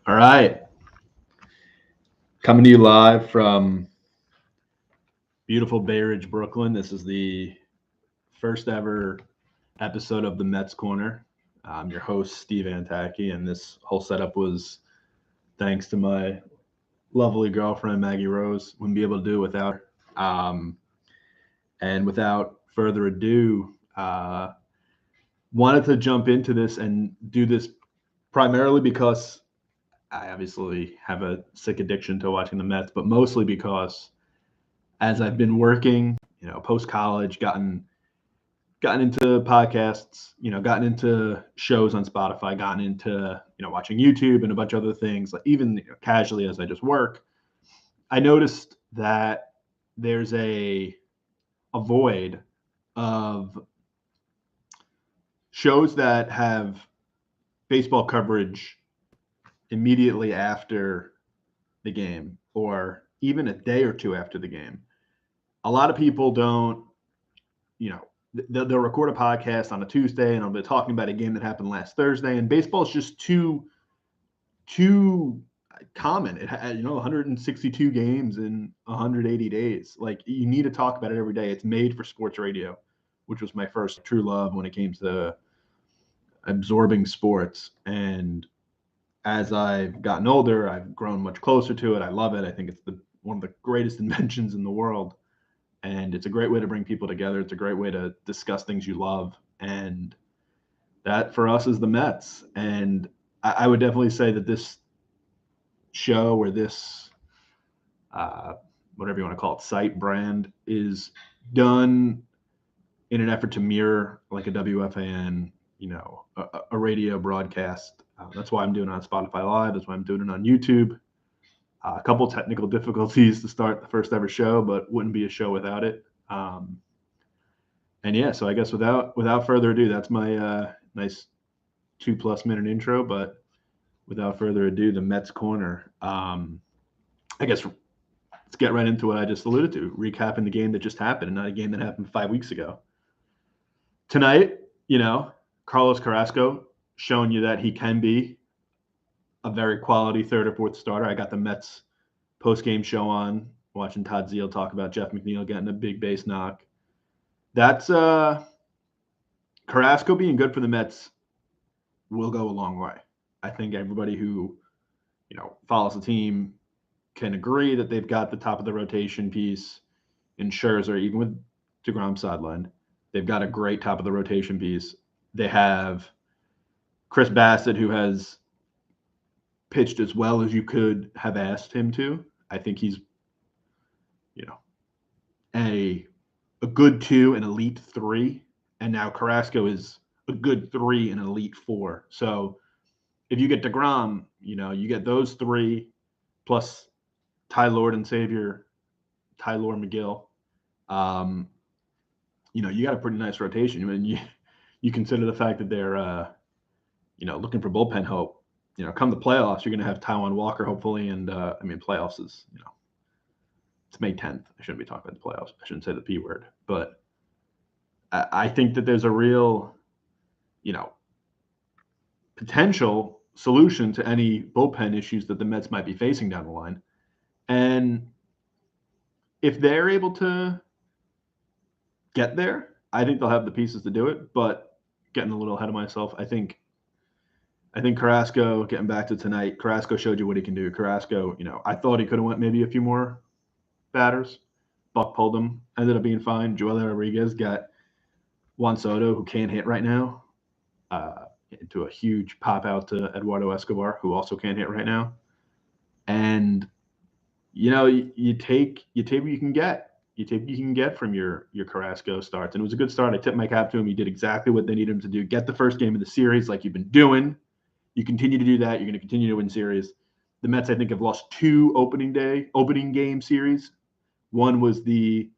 All right. Coming to you live from beautiful Bay Ridge, Brooklyn. This is the first ever episode of the Mets Corner. I'm your host, Steve Antaki, and this whole setup was thanks to my lovely girlfriend, Maggie Rose. Wouldn't be able to do it without her. And without further ado, wanted to jump into this and do this primarily because I obviously have a sick addiction to watching the Mets, but mostly because as I've been working, post college, gotten into podcasts, gotten into shows on Spotify, gotten into watching YouTube and a bunch of other things, like even casually as I just work. I noticed that there's a void of shows that have baseball coverage immediately after the game or even a day or two after the game. A lot of people don't, they'll record a podcast on a Tuesday and I'll be talking about a game that happened last Thursday. And baseball is just too common. It had, 162 games in 180 days. Like you need to talk about it every day. It's made for sports radio, which was my first true love when it came to absorbing sports. And as I've gotten older, I've grown much closer to it. I love it. I think it's one of the greatest inventions in the world. And it's a great way to bring people together. It's a great way to discuss things you love. And that for us is the Mets. And I would definitely say that this show or this, whatever you want to call it, site brand is done in an effort to mirror like a WFAN, a radio broadcast. That's why I'm doing it on Spotify Live. That's why I'm doing it on YouTube. A couple technical difficulties to start the first ever show, but wouldn't be a show without it. And yeah, so I guess without further ado, that's my nice 2+ minute intro. But without further ado, the Mets Corner. I guess let's get right into what I just alluded to, recapping the game that just happened, and not a game that happened 5 weeks ago. Tonight, Carlos Carrasco showing you that he can be a very quality third or fourth starter. I got the Mets post-game show on, watching Todd Zeile talk about Jeff McNeil getting a big base knock. That's Carrasco being good for the Mets will go a long way. I think everybody who, follows the team can agree that they've got the top of the rotation piece in Scherzer, even with DeGrom sidelined. They've got a great top of the rotation piece. They have Chris Bassett, who has pitched as well as you could have asked him to. I think he's, a good 2, an elite 3, and now Carrasco is a good 3 and an elite 4. So if you get DeGrom, you get those 3 plus Ty Lord and Savior, Tylor Megill. You got a pretty nice rotation. I mean, you consider the fact that they're, looking for bullpen help. Come the playoffs, you're going to have Taijuan Walker, hopefully. And, playoffs is, it's May 10th. I shouldn't be talking about the playoffs. I shouldn't say the P word. But I think that there's a real, potential solution to any bullpen issues that the Mets might be facing down the line. And if they're able to get there, I think they'll have the pieces to do it. But getting a little ahead of myself, I think Carrasco, getting back to tonight, Carrasco showed you what he can do. Carrasco, I thought he could have went maybe a few more batters. Buck pulled him, ended up being fine. Joely Rodriguez got Juan Soto, who can't hit right now, into a huge pop out to Eduardo Escobar, who also can't hit right now. And you take what you can get. You take what you can get from your Carrasco starts, and it was a good start. I tipped my cap to him. He did exactly what they needed him to do. Get the first game of the series like you've been doing. You continue to do that. You're going to continue to win series. The Mets, I think, have lost 2 opening game series. One was the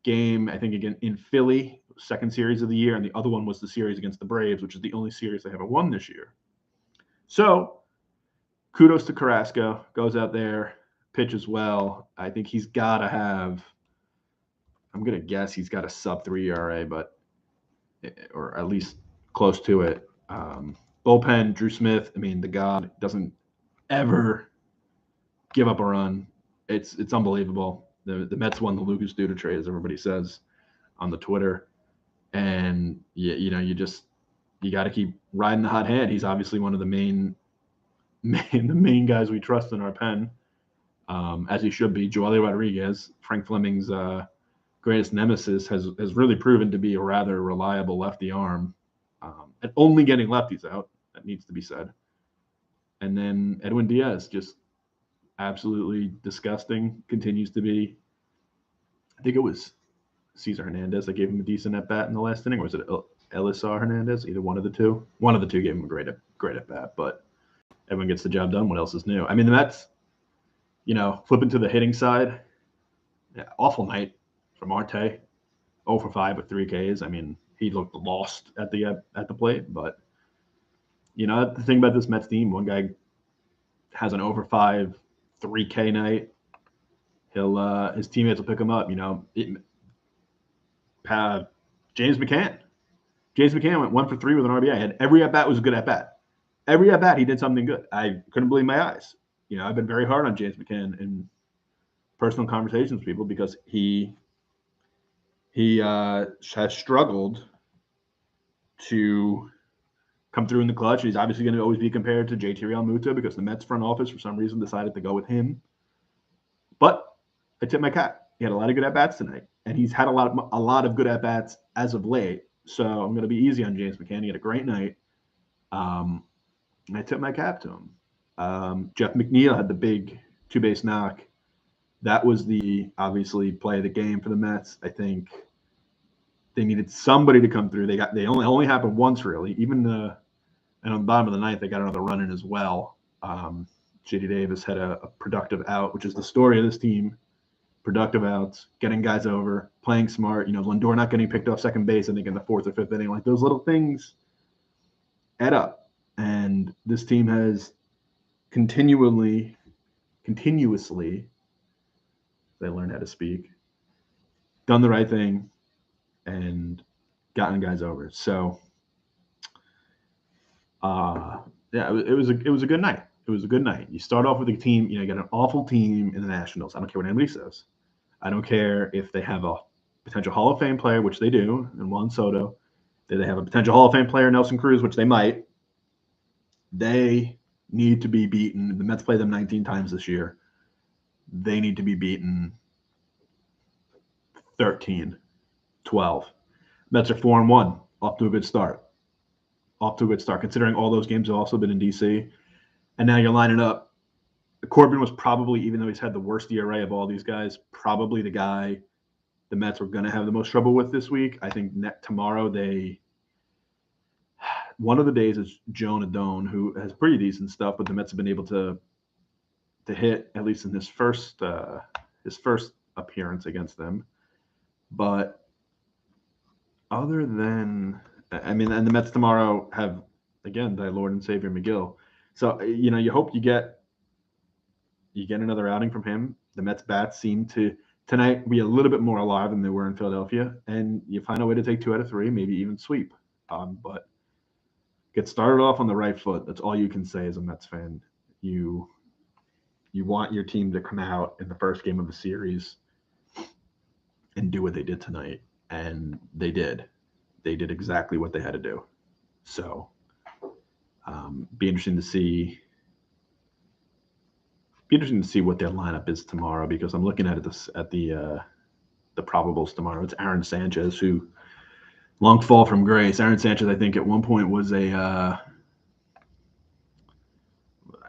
game, I think, again in Philly, second series of the year, and the other one was the series against the Braves, which is the only series they haven't won this year. So kudos to Carrasco. Goes out there, pitches well. I think he's got to have, I'm going to guess he's got a sub-3 ERA, or at least close to it. Bullpen, Drew Smith, the God doesn't ever give up a run. It's unbelievable. The Mets won the Lucas Duda trade, as everybody says on the Twitter, and you got to keep riding the hot hand. He's obviously one of the main guys we trust in our pen, as he should be. Joely Rodriguez, Frank Fleming's greatest nemesis, has really proven to be a rather reliable lefty arm, and only getting lefties out. That needs to be said. And then Edwin Diaz, just absolutely disgusting, continues to be. I think it was Cesar Hernandez that gave him a decent at bat in the last inning, or was it Elisar Hernandez? Either one of the two. One of the two gave him a great at bat, but everyone gets the job done. What else is new? I mean, the Mets, flipping to the hitting side, awful night for Marte, 0 for 5 with 3 Ks. I mean, he looked lost at the plate, but the thing about this Mets team, one guy has an over 5 3K night, he'll his teammates will pick him up. James McCann. James McCann went 1 for 3 with an RBI. And every at bat was a good at bat. Every at bat he did something good. I couldn't believe my eyes. I've been very hard on James McCann in personal conversations with people because he has struggled to come through in the clutch. He's obviously going to always be compared to JT Realmuto because the Mets front office for some reason decided to go with him. But I tip my cap. He had a lot of good at bats tonight, and he's had a lot of good at bats as of late. So I'm going to be easy on James McCann. He had a great night. I tip my cap to him. Jeff McNeil had the big 2-base knock. That was the obviously play of the game for the Mets. I think they needed somebody to come through. They only happened once really. Even and on the bottom of the ninth, they got another run in as well. J.D. Davis had a productive out, which is the story of this team. Productive outs, getting guys over, playing smart. Lindor not getting picked off second base, I think, in the 4th or 5th inning. Like, those little things add up. And this team has continuously, they learn how to speak, done the right thing, and gotten guys over. So, it was a good night. It was a good night. You start off with a team, you got an awful team in the Nationals. I don't care what anybody says. I don't care if they have a potential Hall of Fame player, which they do, and Juan Soto. They have a potential Hall of Fame player, Nelson Cruz, which they might. They need to be beaten. The Mets play them 19 times this year. They need to be beaten 13, 12. Mets are 4-1, off to a good start. Considering all those games have also been in D.C. And now you're lining up. Corbin was probably, even though he's had the worst ERA of all these guys, probably the guy the Mets were going to have the most trouble with this week. I think tomorrow one of the days is Joan Adone, who has pretty decent stuff, but the Mets have been able to hit, at least in his first appearance against them. But other than, and the Mets tomorrow have, again, thy Lord and Savior McGill. So, you hope you get another outing from him. The Mets bats seem to tonight be a little bit more alive than they were in Philadelphia, and you find a way to take 2 out of 3, maybe even sweep. But get started off on the right foot. That's all you can say as a Mets fan. You want your team to come out in the first game of the series and do what they did tonight, and they did. They did exactly what they had to do. So, be interesting to see. Be interesting to see what their lineup is tomorrow, because I'm looking at the probables tomorrow. It's Aaron Sanchez, who long fall from grace. Aaron Sanchez, I think, at one point was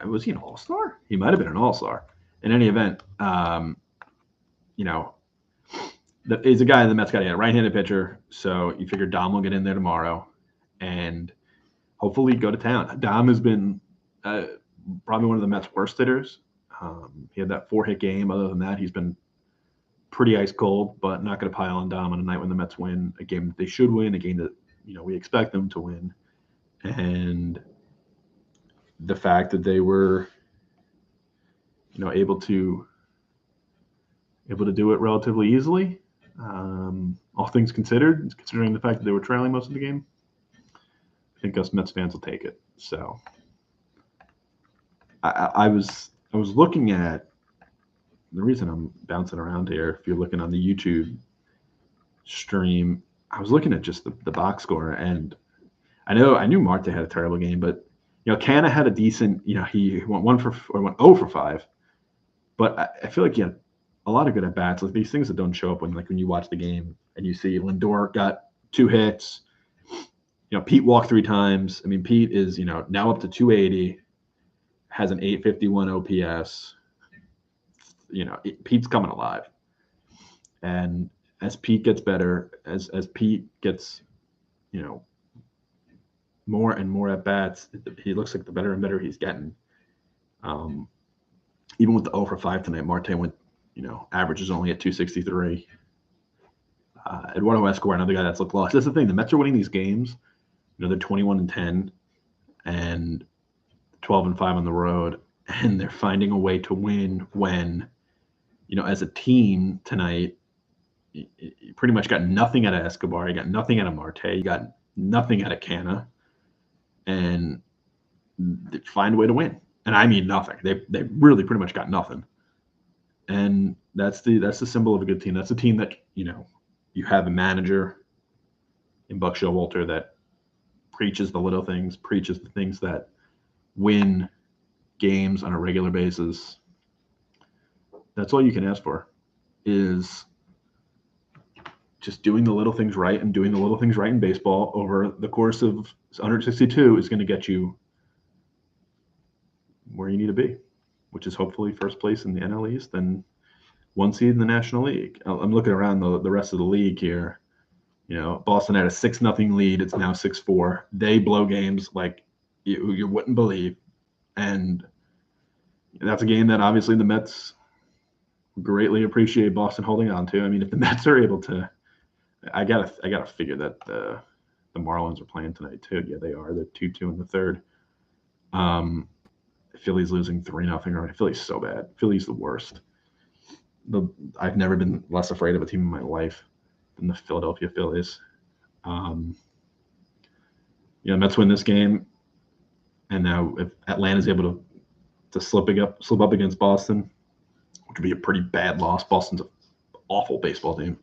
was he an all-star? He might have been an all-star. In any event, he's a guy the Mets got to get, a right-handed pitcher. So you figure Dom will get in there tomorrow and hopefully go to town. Dom has been probably one of the Mets' worst hitters. He had that 4-hit game. Other than that, he's been pretty ice cold, but not going to pile on Dom on a night when the Mets win a game that they should win, a game that we expect them to win. And the fact that they were able to do it relatively easily, all things considered, considering the fact that they were trailing most of the game, I think us Mets fans will take it. So I was looking at the reason I'm bouncing around here. If you're looking on the YouTube stream, I was looking at just the box score, and I knew Marte had a terrible game, but Canna had a decent. He went 0 for 5, but I feel like he had a lot of good at bats. Like these things that don't show up when you watch the game and you see Lindor got 2 hits. Pete walked 3 times. I mean, Pete is now up to 280, has an 851 OPS. Pete's coming alive, and as Pete gets better, as Pete gets more and more at bats, he looks like the better and better he's getting. Even with the 0 for 5 tonight, Marte went, average is only at 263. Eduardo Escobar, another guy that's looked lost. That's the thing. The Mets are winning these games. They're 21-10 and 12-5 on the road, and they're finding a way to win when, as a team tonight, you pretty much got nothing out of Escobar. You got nothing out of Marte. You got nothing out of Canna, and they find a way to win. And I mean nothing. They really pretty much got nothing. And that's the symbol of a good team. That's a team that you have a manager in Buck Showalter that preaches the little things, preaches the things that win games on a regular basis. That's all you can ask for, is just doing the little things right, and doing the little things right in baseball over the course of 162 is going to get you where you need to be, which is hopefully first place in the NL East and 1 seed in the National League. I'm looking around the rest of the league here. Boston had a 6-0 lead. It's now 6-4. They blow games like you wouldn't believe. And that's a game that obviously the Mets greatly appreciate Boston holding on to. I mean, if the Mets are able to, I gotta figure that the Marlins are playing tonight too. Yeah, they are. They're 2-2 in the third. Philly's losing 3-0 already. Philly's so bad. Philly's the worst. I've never been less afraid of a team in my life than the Philadelphia Phillies. Mets win this game, and now if Atlanta's able to slip up against Boston, which would be a pretty bad loss. Boston's an awful baseball team.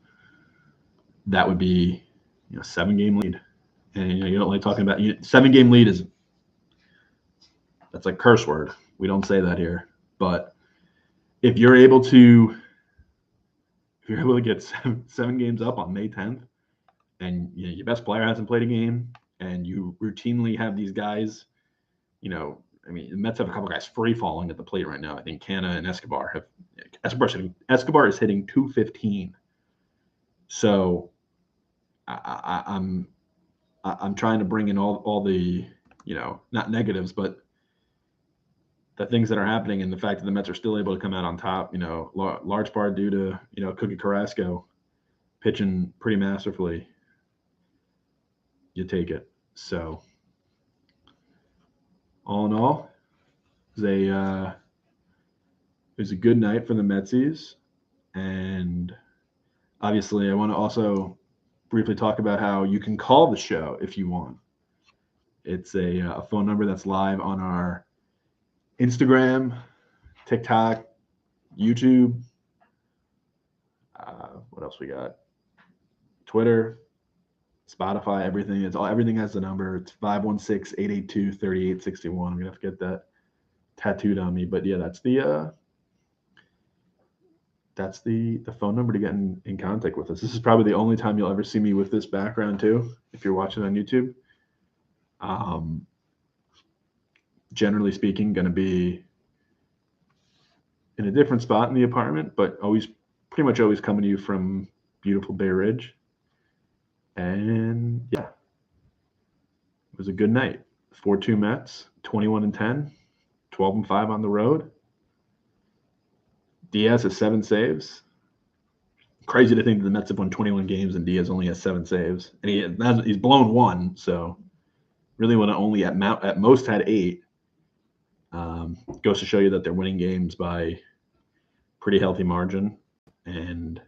That would be a 7-game lead, and you don't like talking about 7-game lead that's like curse word. We don't say that here, but if you're able to get seven games up on May 10th, and your best player hasn't played a game, and you routinely have these guys, the Mets have a couple guys free falling at the plate right now. I think Canna and Escobar is hitting 215. So I'm trying to bring in all the not negatives, but the things that are happening, and the fact that the Mets are still able to come out on top, large part due to Cookie Carrasco pitching pretty masterfully. You take it. So all in all, it was a good night for the Metsies, and obviously I want to also briefly talk about how you can call the show if you want. It's a phone number that's live on our Instagram, TikTok, YouTube. What else we got? Twitter, Spotify, everything. Everything has the number. It's 516-882-3861. I'm gonna have to get that tattooed on me. But yeah, that's the phone number to get in contact with us. This is probably the only time you'll ever see me with this background too, if you're watching on YouTube. Generally speaking, going to be in a different spot in the apartment, but pretty much always coming to you from beautiful Bay Ridge. And yeah, it was a good night. 4-2 Mets, 21-10, 12-5 on the road. Diaz has 7 saves. Crazy to think that the Mets have won 21 games and Diaz only has 7 saves, and he's blown 1. So really, would have only at most had 8. Goes to show you that they're winning games by pretty healthy margin, and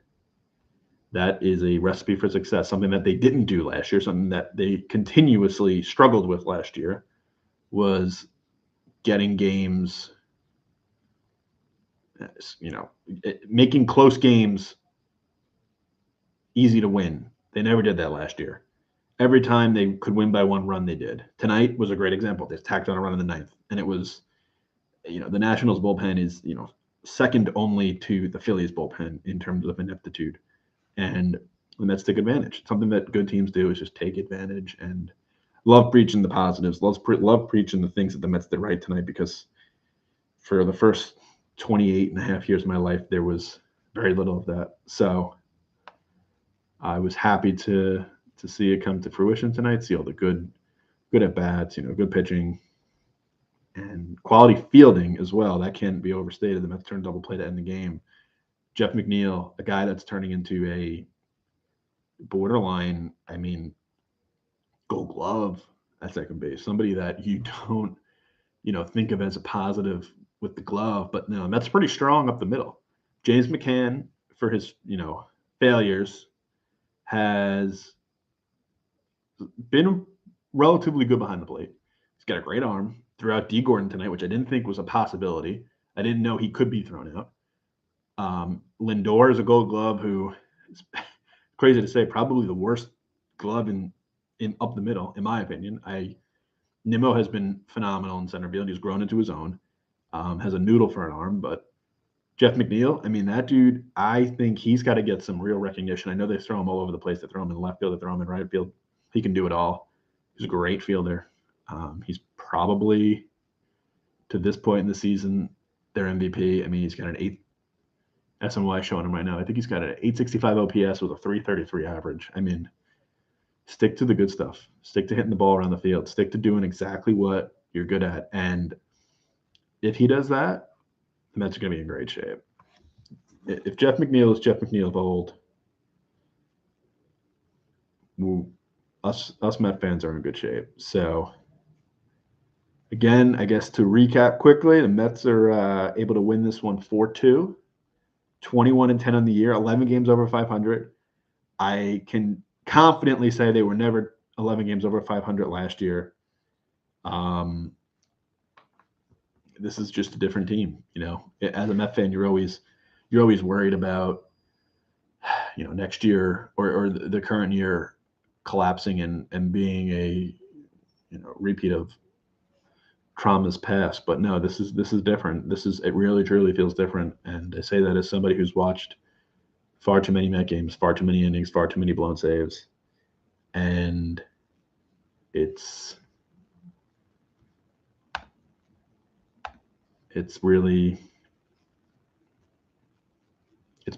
that is a recipe for success. Something that they didn't do last year, something that they continuously struggled with last year, was getting games making close games easy to win. They never did that last year. Every time they could win by one run, they did. Tonight was a great example. They tacked on a run in the ninth, and it was, the Nationals bullpen is, second only to the Phillies bullpen in terms of ineptitude, and the Mets took advantage. Something that good teams do is just take advantage, and love preaching the positives. Love preaching the things that the Mets did right tonight, because for the first 28 and a half years of my life, there was very little of that. So I was happy to see it come to fruition tonight, see all the good at bats, good pitching and quality fielding as well. That can't be overstated. The Mets turned double play to end the game. Jeff McNeil, a guy that's turning into a borderline, Gold Glove at second base, somebody that you don't, think of as a positive with the glove, but no, that's pretty strong up the middle. James McCann, for his, failures, has been relatively good behind the plate. He's got a great arm. Threw out D. Gordon tonight, which I didn't think was a possibility. I didn't know he could be thrown out. Lindor is a Gold Glove who is crazy to say, probably the worst glove in up the middle, in my opinion. Nimmo has been phenomenal in center field. He's grown into his own. Has a noodle for an arm, but Jeff McNeil, that dude, I think he's got to get some real recognition. I know they throw him all over the place. They throw him in left field, they throw him in right field. He can do it all. He's a great fielder. He's probably, to this point in the season, their MVP. He's got an 8 SNY showing him right now. I think he's got an 865 OPS with a 333 average. Stick to the good stuff. Stick to hitting the ball around the field. Stick to doing exactly what you're good at. And if he does that, the Mets are going to be in great shape. If Jeff McNeil is Jeff McNeil of old, us Met fans are in good shape. So, again, I guess to recap quickly, the Mets are able to win this one 4-2, 21-10 on the year, 11 games over 500. I can confidently say they were never 11 games over 500 last year. This is just a different team. As a Met fan, you're always worried about, next year or the current year collapsing and being a, repeat of traumas past. But no, this is different. It really truly feels different. And I say that as somebody who's watched far too many Met games, far too many innings, far too many blown saves. And it's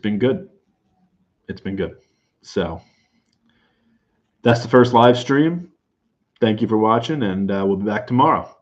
been good. It's been good. So that's the first live stream. Thank you for watching, and we'll be back tomorrow.